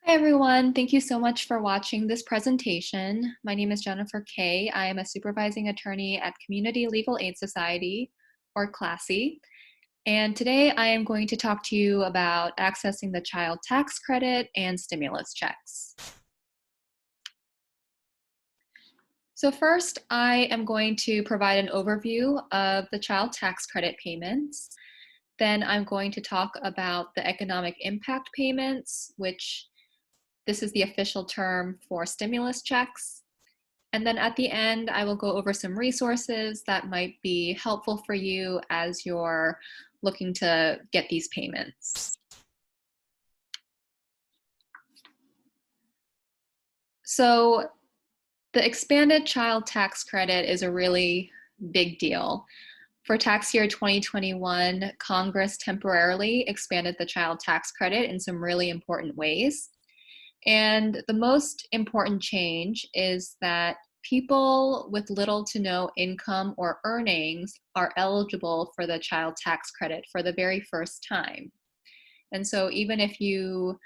Hi everyone, thank you so much for watching this presentation. My name is Jennifer Kay. I am a supervising attorney at Community Legal Aid Society, or CLASSY. And today I am going to talk to you about accessing the child tax credit and stimulus checks. So first, I am going to provide an overview of the child tax credit payments. Then I'm going to talk about the economic impact payments, which this is the official term for stimulus checks. And then at the end, I will go over some resources that might be helpful for you as you're looking to get these payments. So the expanded child tax credit is a really big deal. For tax year 2021, Congress temporarily expanded the child tax credit in some really important ways. And the most important change is that people with little to no income or earnings are eligible for the child tax credit for the very first time. And so even if you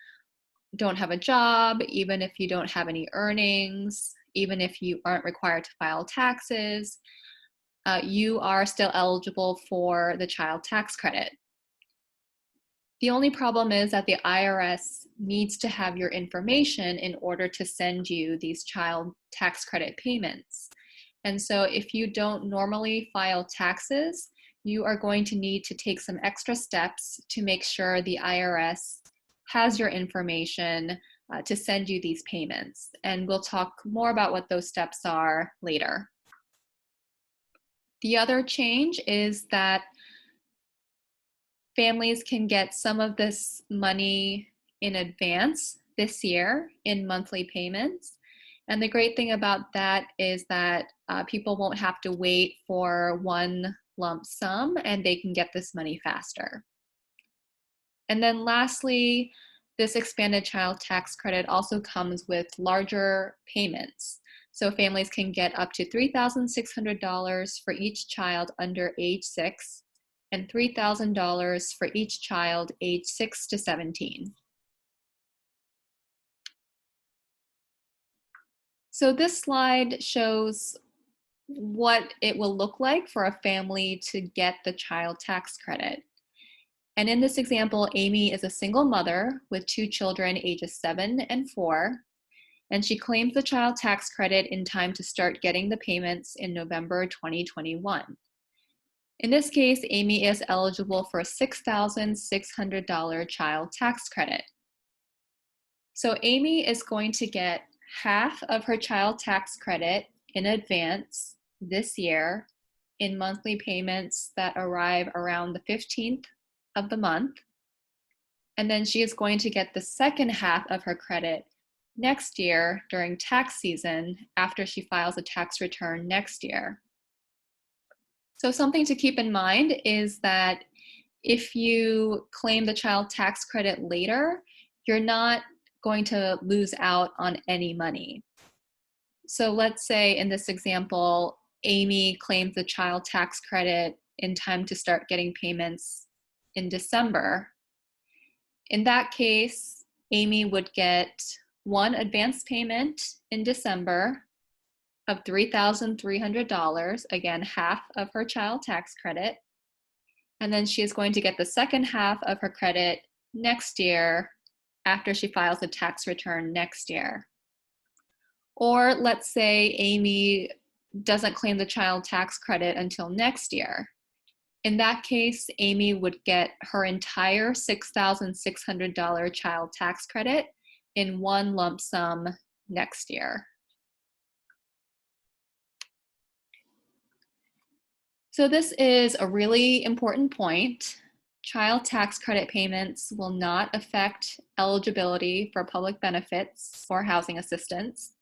don't have a job, even if you don't have any earnings, even if you aren't required to file taxes, you are still eligible for the child tax credit. The only problem is that the IRS needs to have your information in order to send you these child tax credit payments. And so if you don't normally file taxes, you are going to need to take some extra steps to make sure the IRS has your information to send you these payments. And we'll talk more about what those steps are later. The other change is that families can get some of this money in advance this year in monthly payments. And the great thing about that is that people won't have to wait for one lump sum and they can get this money faster. And then lastly, this expanded child tax credit also comes with larger payments. So families can get up to $3,600 for each child under age 6 and $3,000 for each child age 6 to 17. So this slide shows what it will look like for a family to get the child tax credit. And in this example, Amy is a single mother with 2 children ages 7 and 4, and she claims the child tax credit in time to start getting the payments in November 2021. In this case, Amy is eligible for a $6,600 child tax credit. So Amy is going to get half of her child tax credit in advance this year in monthly payments that arrive around the 15th of the month. And then she is going to get the second half of her credit next year during tax season after she files a tax return next year. So something to keep in mind is that if you claim the child tax credit later, you're not going to lose out on any money. So let's say in this example, Amy claims the child tax credit in time to start getting payments in December. In that case, Amy would get one advance payment in December of $3,300, again, half of her child tax credit. And then she is going to get the second half of her credit next year after she files a tax return next year. Or let's say Amy doesn't claim the child tax credit until next year. In that case, Amy would get her entire $6,600 child tax credit in one lump sum next year. So this is a really important point. Child tax credit payments will not affect eligibility for public benefits or housing assistance.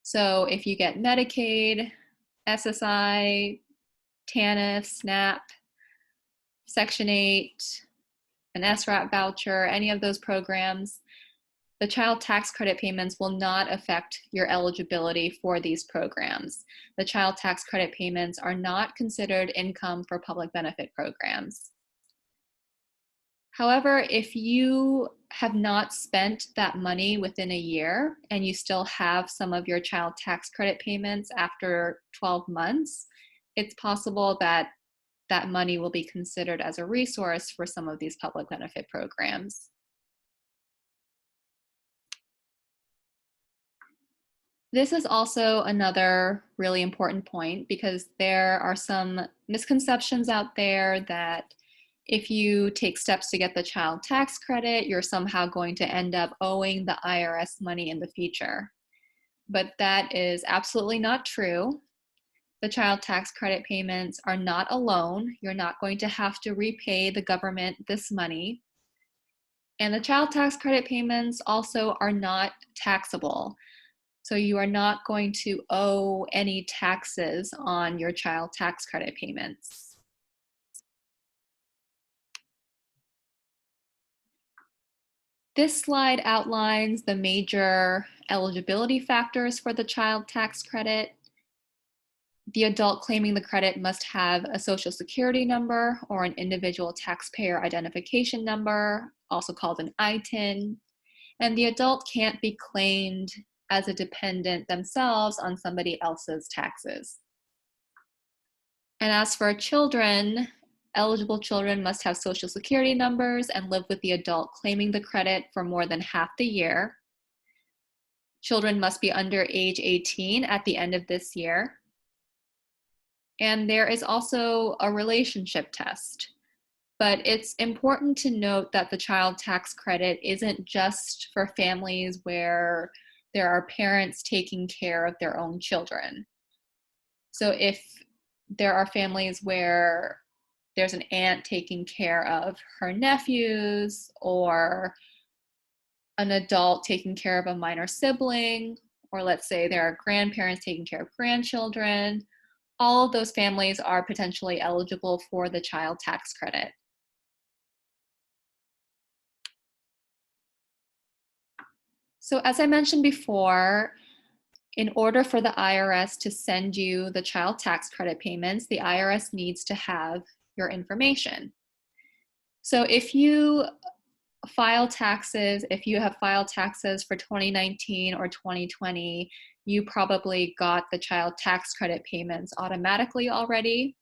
So if you get Medicaid, SSI, TANF, SNAP, Section 8, an SRAP voucher, any of those programs, the child tax credit payments will not affect your eligibility for these programs. The child tax credit payments are not considered income for public benefit programs. However, if you have not spent that money within a year and you still have some of your child tax credit payments after 12 months, it's possible that that money will be considered as a resource for some of these public benefit programs. This is also another really important point because there are some misconceptions out there that if you take steps to get the child tax credit, you're somehow going to end up owing the IRS money in the future. But that is absolutely not true. The child tax credit payments are not a loan. You're not going to have to repay the government this money. And the child tax credit payments also are not taxable. So you are not going to owe any taxes on your child tax credit payments. This slide outlines the major eligibility factors for the child tax credit. The adult claiming the credit must have a Social Security number or an individual taxpayer identification number, also called an ITIN, and the adult can't be claimed as a dependent themselves on somebody else's taxes. And as for children, eligible children must have Social Security numbers and live with the adult claiming the credit for more than half the year. Children must be under age 18 at the end of this year. And there is also a relationship test. But it's important to note that the child tax credit isn't just for families where there are parents taking care of their own children. So if there are families where there's an aunt taking care of her nephews, or an adult taking care of a minor sibling, or let's say there are grandparents taking care of grandchildren, all of those families are potentially eligible for the child tax credit. So as I mentioned before, in order for the IRS to send you the child tax credit payments, the IRS needs to have your information. So if you file taxes, if you have filed taxes for 2019 or 2020, you probably got the child tax credit payments automatically already.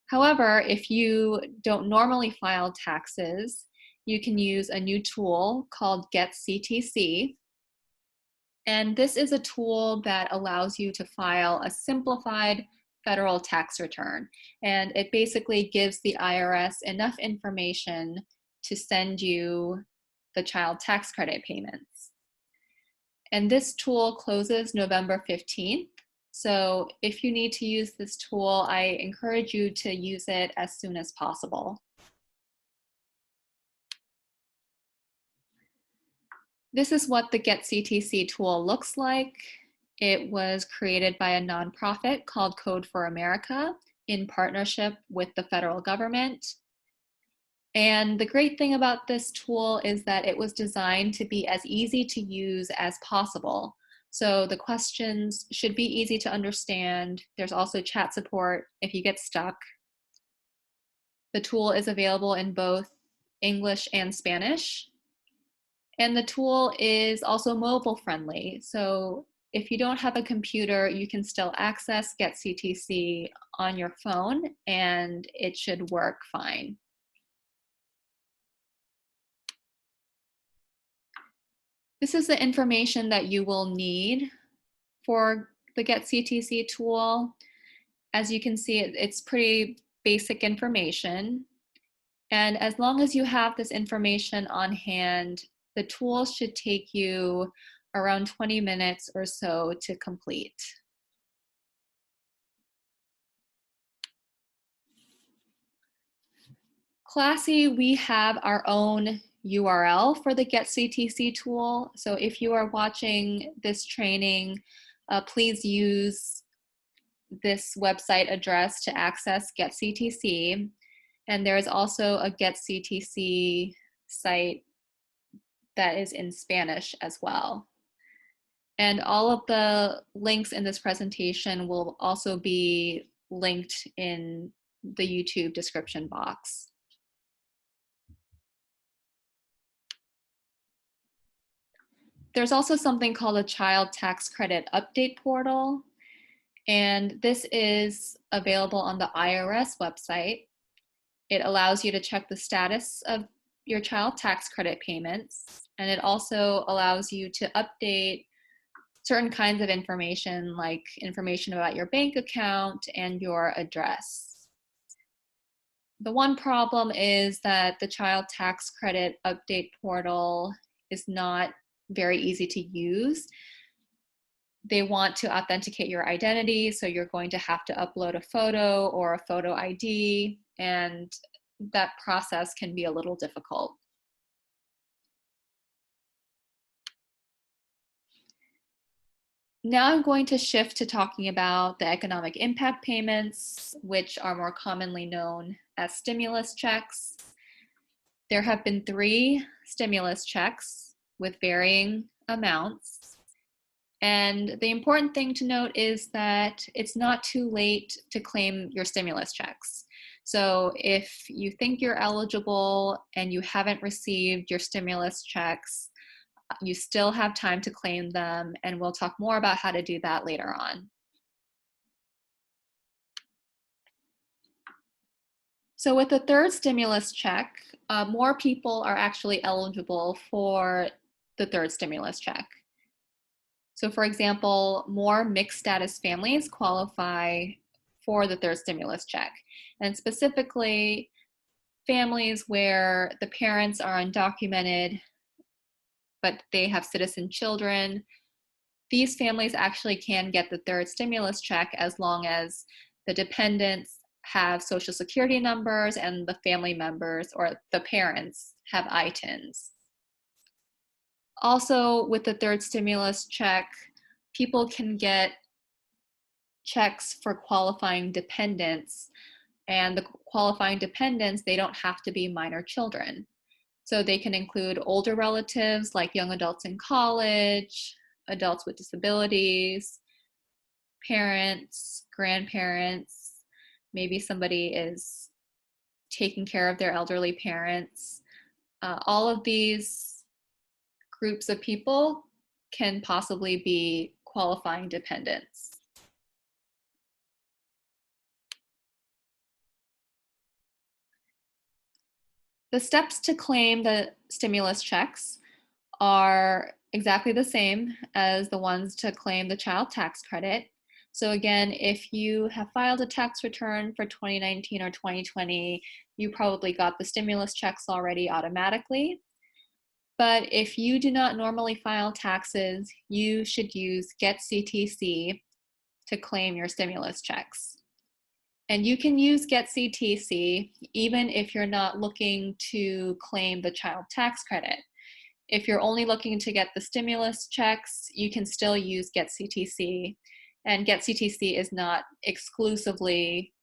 However, if you don't normally file taxes, you can use a new tool called GetCTC. And this is a tool that allows you to file a simplified federal tax return. And it basically gives the IRS enough information to send you the child tax credit payments. And this tool closes November 15th. So if you need to use this tool, I encourage you to use it as soon as possible. This is what the GetCTC tool looks like. It was created by a nonprofit called Code for America in partnership with the federal government. And the great thing about this tool is that it was designed to be as easy to use as possible. So the questions should be easy to understand. There's also chat support if you get stuck. The tool is available in both English and Spanish. And the tool is also mobile friendly. So if you don't have a computer, you can still access GetCTC on your phone and it should work fine. This is the information that you will need for the GetCTC tool. As you can see, it's pretty basic information. And as long as you have this information on hand, the tool should take you around 20 minutes or so to complete. Classy, we have our own URL for the GetCTC tool. So if you are watching this training, please use this website address to access GetCTC. And there is also a GetCTC site that is in Spanish as well. And all of the links in this presentation will also be linked in the YouTube description box. There's also something called a Child Tax Credit Update Portal, and this is available on the IRS website. It allows you to check the status of your child tax credit payments, and it also allows you to update certain kinds of information, like information about your bank account and your address. The one problem is that the Child Tax Credit Update Portal is not very easy to use. They want to authenticate your identity, so you're going to have to upload a photo or a photo ID, and that process can be a little difficult. Now I'm going to shift to talking about the economic impact payments, which are more commonly known as stimulus checks. There have been 3 stimulus checks with varying amounts. And the important thing to note is that it's not too late to claim your stimulus checks. So if you think you're eligible and you haven't received your stimulus checks, you still have time to claim them, and we'll talk more about how to do that later on. So with the 3rd stimulus check, more people are actually eligible for the 3rd stimulus check. So for example, more mixed status families qualify for the 3rd stimulus check. And specifically, families where the parents are undocumented, but they have citizen children, these families actually can get the 3rd stimulus check as long as the dependents have social security numbers and the family members or the parents have ITINs. Also, with the 3rd stimulus check, people can get checks for qualifying dependents, and the qualifying dependents, they don't have to be minor children. So they can include older relatives like young adults in college, adults with disabilities, parents, grandparents, maybe somebody is taking care of their elderly parents. All of these groups of people can possibly be qualifying dependents. The steps to claim the stimulus checks are exactly the same as the ones to claim the child tax credit. So again, if you have filed a tax return for 2019 or 2020, you probably got the stimulus checks already automatically. But if you do not normally file taxes, you should use GetCTC to claim your stimulus checks. And you can use GetCTC even if you're not looking to claim the child tax credit. If you're only looking to get the stimulus checks, you can still use GetCTC. And GetCTC is not exclusively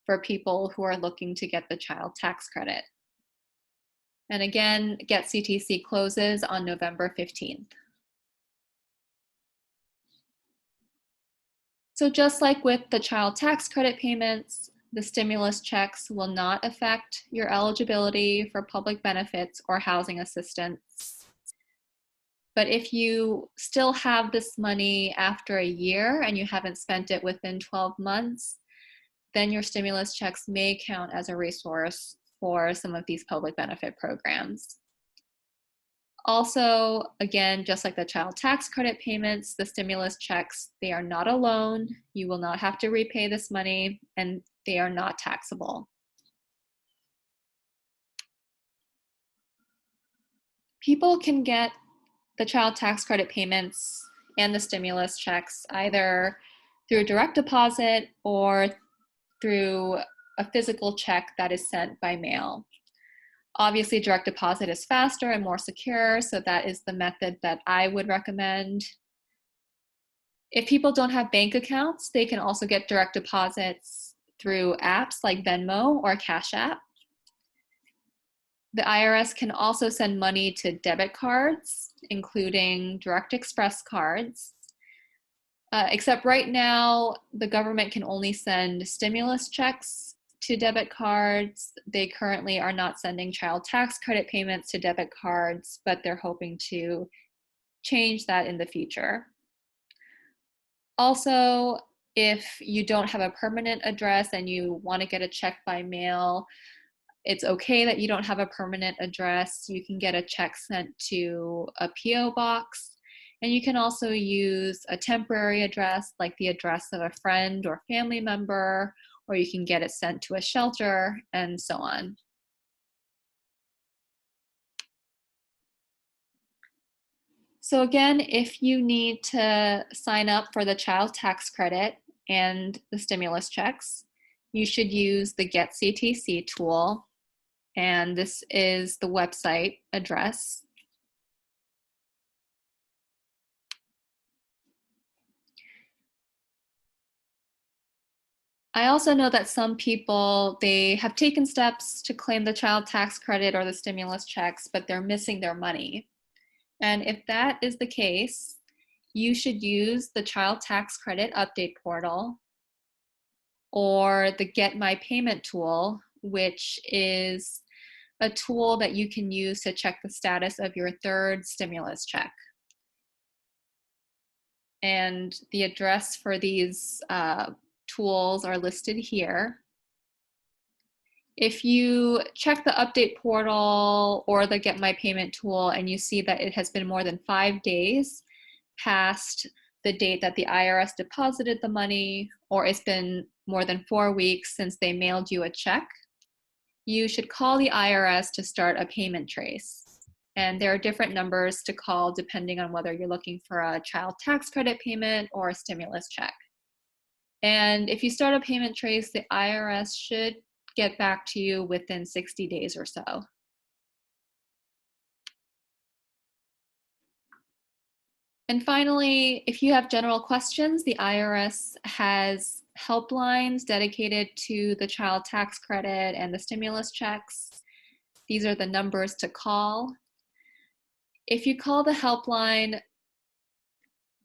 for people who are looking to get the child tax credit. And again, GetCTC closes on November 15th. So just like with the child tax credit payments, the stimulus checks will not affect your eligibility for public benefits or housing assistance. But if you still have this money after a year and you haven't spent it within 12 months, then your stimulus checks may count as a resource for some of these public benefit programs. Also, again, just like the child tax credit payments, the stimulus checks, they are not a loan. You will not have to repay this money, and they are not taxable. People can get the child tax credit payments and the stimulus checks either through direct deposit or through a physical check that is sent by mail. Obviously, direct deposit is faster and more secure, so that is the method that I would recommend. If people don't have bank accounts, they can also get direct deposits through apps like Venmo or Cash App. The IRS can also send money to debit cards, including Direct Express cards. Except right now, the government can only send stimulus checks to debit cards. They currently are not sending child tax credit payments to debit cards, but they're hoping to change that in the future. Also, if you don't have a permanent address and you want to get a check by mail, it's okay that you don't have a permanent address. You can get a check sent to a PO box. And you can also use a temporary address, like the address of a friend or family member, or you can get it sent to a shelter, and so on. So again, if you need to sign up for the child tax credit and the stimulus checks, you should use the GetCTC tool. And this is the website address. I also know that some people, they have taken steps to claim the child tax credit or the stimulus checks, but they're missing their money. And if that is the case, you should use the child tax credit update portal or the Get My Payment tool, which is a tool that you can use to check the status of your third stimulus check. And the address for these tools are listed here. If you check the update portal or the Get My Payment tool and you see that it has been more than 5 days past the date that the IRS deposited the money, or it's been more than 4 weeks since they mailed you a check, you should call the IRS to start a payment trace. And there are different numbers to call depending on whether you're looking for a child tax credit payment or a stimulus check. And if you start a payment trace, the IRS should get back to you within 60 days or so. And finally, if you have general questions, the IRS has helplines dedicated to the child tax credit and the stimulus checks. These are the numbers to call. If you call the helpline,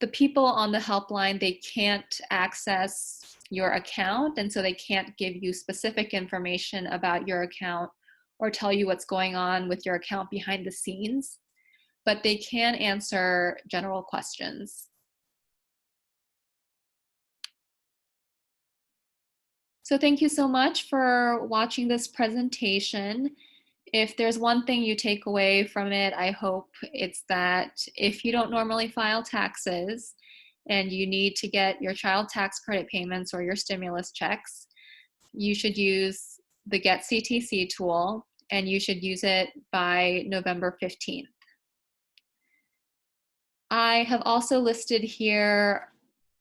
the people on the helpline, they can't access your account, and so they can't give you specific information about your account or tell you what's going on with your account behind the scenes, but they can answer general questions. So thank you so much for watching this presentation. If there's one thing you take away from it, I hope it's that if you don't normally file taxes and you need to get your child tax credit payments or your stimulus checks, you should use the GetCTC tool, and you should use it by November 15th. I have also listed here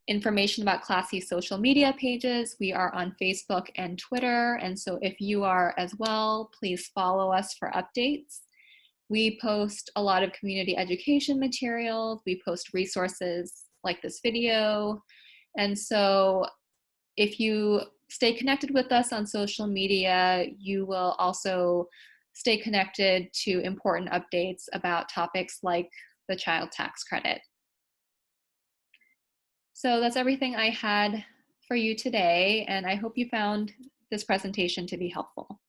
information about Classy social media pages. We are on Facebook and Twitter, and so if you are as well, please follow us for updates. We post a lot of community education materials. We post resources like this video. And so if you stay connected with us on social media, you will also stay connected to important updates about topics like the child tax credit. So that's everything I had for you today, and I hope you found this presentation to be helpful.